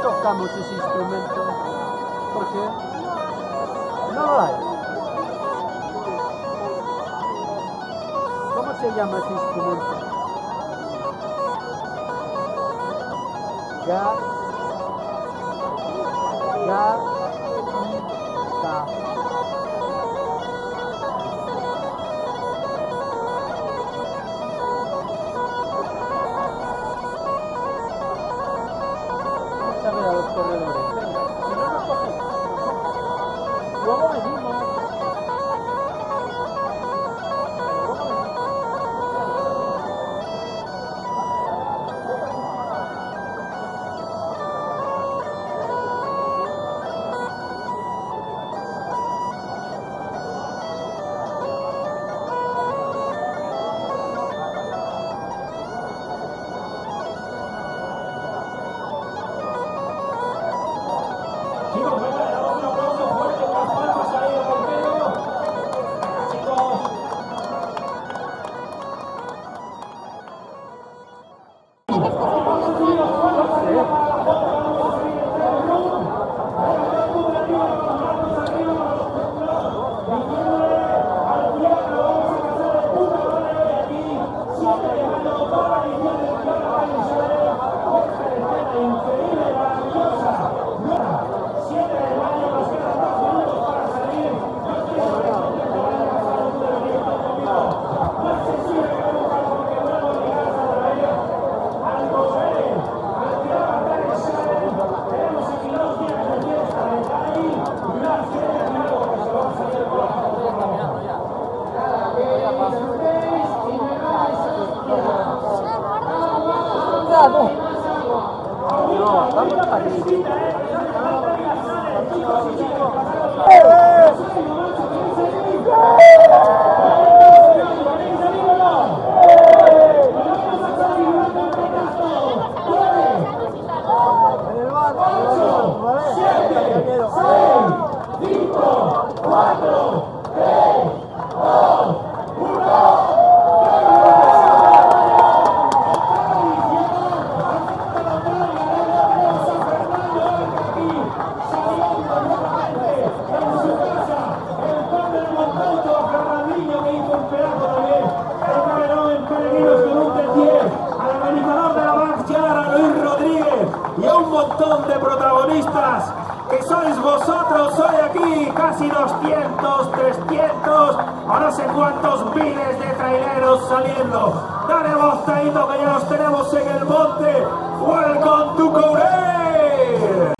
tocamos ese instrumento? ¿Por qué? No lo hay. ¿Cómo se llama ese instrumento? Ga. Vamos a ver a los corredores. Venga, si no nos cogen. Luego venimos. Chicos, venga, le damos un aplauso fuerte con las palmas ahí al portero. Chicos. No, vamos para allí. En el bar, ¿vale? 5, 4, 3, 2, 1. Y a un montón de protagonistas que sois vosotros hoy aquí, casi 200, 300 o no sé cuántos miles de traileros saliendo. Dale voz, Taito, que ya los tenemos en el monte. Welcome to Korea.